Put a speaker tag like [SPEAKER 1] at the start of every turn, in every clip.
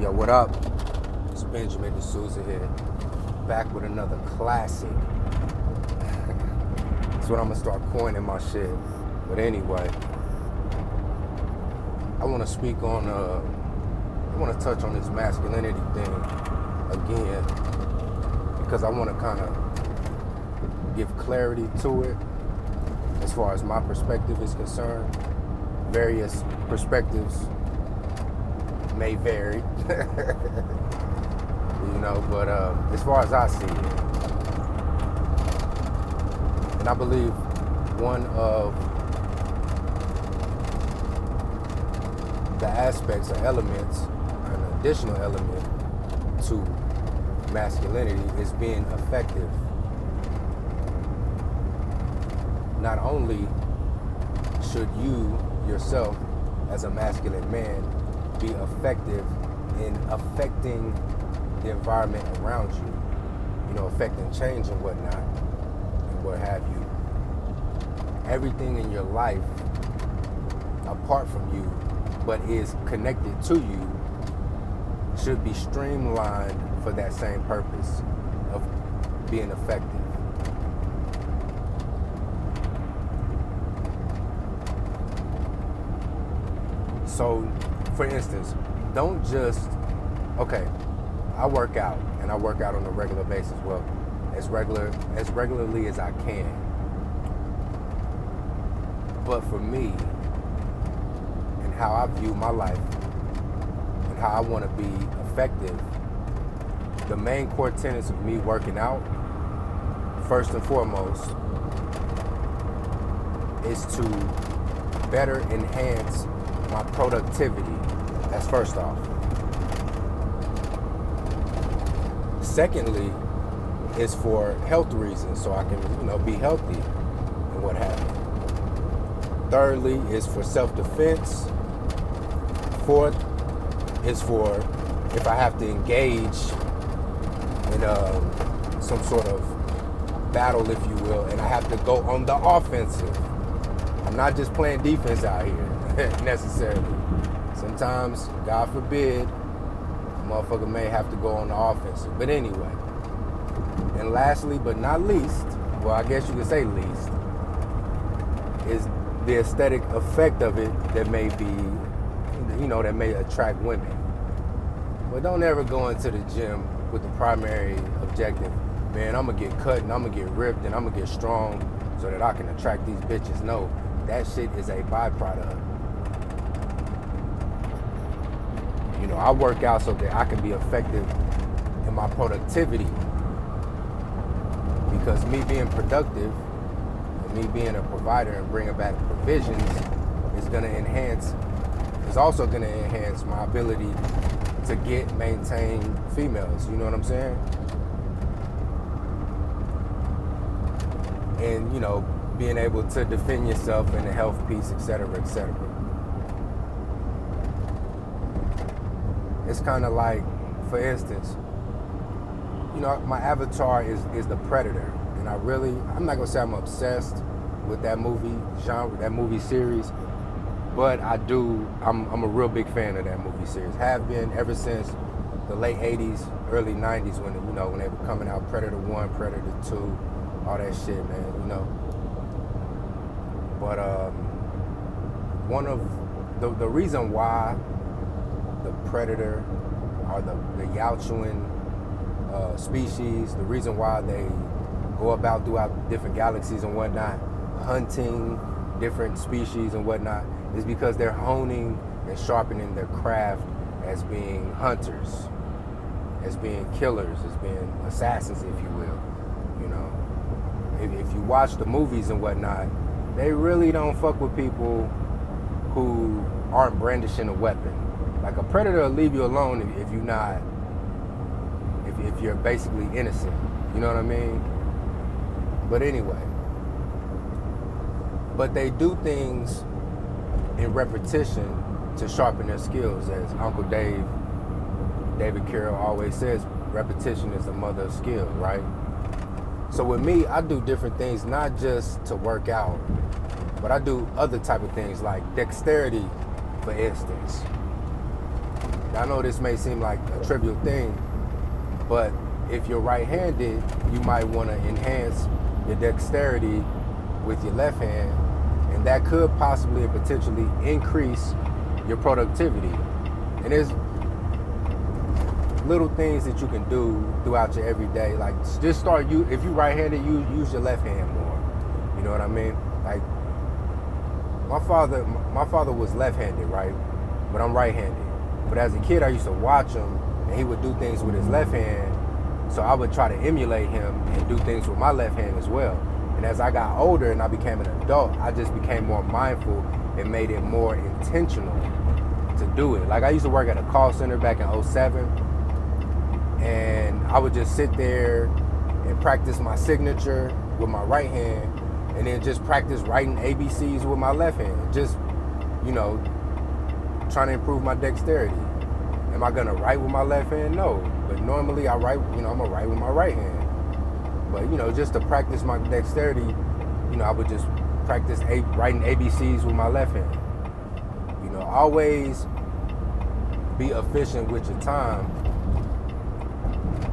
[SPEAKER 1] Yo, what up? It's Benjamin D'Souza here, back with another classic. That's what I'm gonna start coining my shit. But anyway, I want to speak on, I want to touch on this masculinity thing again, because I want to kind of give clarity to it as far as my perspective is concerned. Various perspectives may vary, but as far as I see it, and I believe one of the aspects or elements, an additional element to masculinity is being effective. Not only should you yourself as a masculine man be effective in affecting the environment around you, affecting change and whatnot, and what have you. Everything in your life, apart from you, but is connected to you, should be streamlined for that same purpose of being effective. So, for instance, don't just, I work out, and I work out on a regular basis, as regularly as I can. But for me, and how I view my life, and how I want to be effective, the main core tenets of me working out, first and foremost, is to better enhance my productivity. That's first off. Secondly, is for health reasons, so I can, be healthy and what have you. Thirdly, is for self-defense. Fourth, is for if I have to engage in some sort of battle, if you will, and I have to go on the offensive. I'm not just playing defense out here necessarily. Sometimes, God forbid, a motherfucker may have to go on the offensive. But anyway, and lastly but not least, well, I guess you could say least, is the aesthetic effect of it that may be, that may attract women. But don't ever go into the gym with the primary objective, man, I'm going to get cut and I'm going to get ripped and I'm going to get strong so that I can attract these bitches. No, that shit is a byproduct. I work out so that I can be effective in my productivity. Because me being productive, and me being a provider and bringing back provisions is also going to enhance my ability to maintain females. You know what I'm saying? And, being able to defend yourself in a health piece, etc., etc. It's kind of like, for instance, my avatar is the Predator. And I'm not going to say I'm obsessed with that movie genre, that movie series, but I'm a real big fan of that movie series. Have been ever since the late 80s, early 90s when they were coming out, Predator 1, Predator 2, all that shit, man, But one of the reason why the Predator or the Yaochuan species, the reason why they go about throughout different galaxies and whatnot, hunting different species and whatnot, is because they're honing and sharpening their craft as being hunters, as being killers, as being assassins, if you will. If you watch the movies and whatnot, they really don't fuck with people who aren't brandishing a weapon. Like a predator will leave you alone if you're basically innocent. You know what I mean? But anyway. But they do things in repetition to sharpen their skills. As Uncle David Carroll always says, repetition is the mother of skill, right? So with me, I do different things, not just to work out, but I do other type of things like dexterity, for instance. I know this may seem like a trivial thing, but if you're right-handed, you might want to enhance your dexterity with your left hand, and that could possibly and potentially increase your productivity. And there's little things that you can do throughout your everyday, like just start if you're right-handed, you use your left hand more. You know what I mean? Like my father was left-handed, right? But I'm right-handed. But as a kid, I used to watch him, and he would do things with his left hand, so I would try to emulate him and do things with my left hand as well. And as I got older and I became an adult, I just became more mindful and made it more intentional to do it. Like I used to work at a call center back in 2007, and I would just sit there and practice my signature with my right hand, and then just practice writing ABCs with my left hand. Just, trying to improve my dexterity. Am I gonna write with my left hand? No. But normally I write, I'm gonna write with my right hand. But, just to practice my dexterity, I would just practice writing ABCs with my left hand. Always be efficient with your time.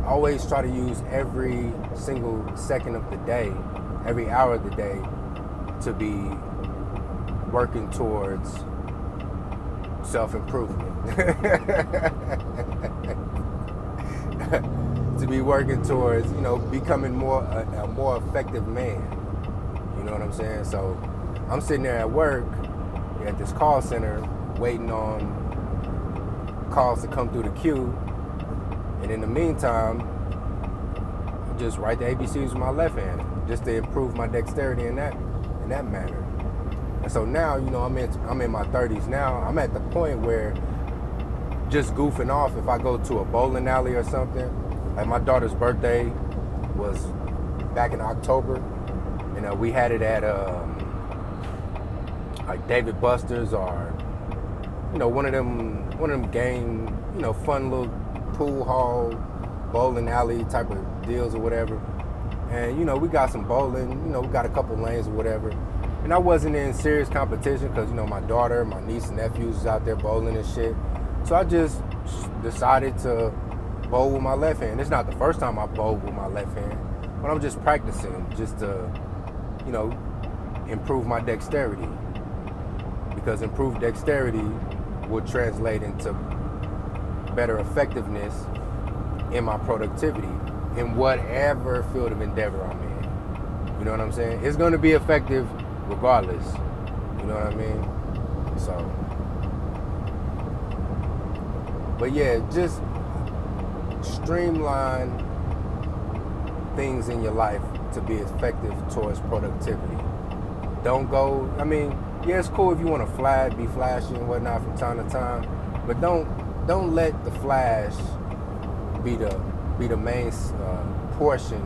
[SPEAKER 1] Always try to use every single second of the day, every hour of the day, to be working towards self-improvement. To be working towards, becoming a more effective man. You know what I'm saying? So I'm sitting there at work at this call center waiting on calls to come through the queue. And in the meantime, I just write the ABCs with my left hand just to improve my dexterity in that manner. And so now, I'm in my 30s now. I'm at the point where just goofing off, if I go to a bowling alley or something, like my daughter's birthday was back in October, and we had it at like David Buster's or one of them game, fun little pool hall, bowling alley type of deals or whatever. And we got some bowling, we got a couple lanes or whatever. And I wasn't in serious competition because, my daughter, my niece and nephews was out there bowling and shit. So I just decided to bowl with my left hand. It's not the first time I bowled with my left hand, but I'm just practicing just to, improve my dexterity. Because improved dexterity would translate into better effectiveness in my productivity in whatever field of endeavor I'm in. You know what I'm saying? It's going to be effective regardless. You know what I mean? So, but yeah, just streamline things in your life to be effective towards productivity. Don't go, yeah, it's cool if you want to be flashy and whatnot from time to time, but don't let the flash be the main portion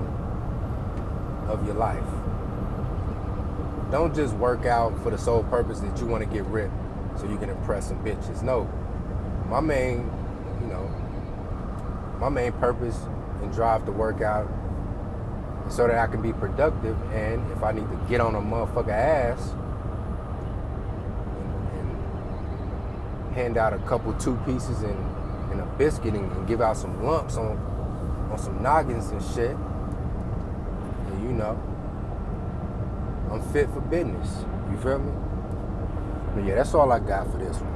[SPEAKER 1] of your life. Don't just work out for the sole purpose that you want to get ripped so you can impress some bitches. No, my main purpose and drive to work out is so that I can be productive, and if I need to get on a motherfucker ass and hand out a couple 2 pieces and a biscuit and give out some lumps on some noggins and shit, and I'm fit for business. You feel me? But yeah, that's all I got for this one.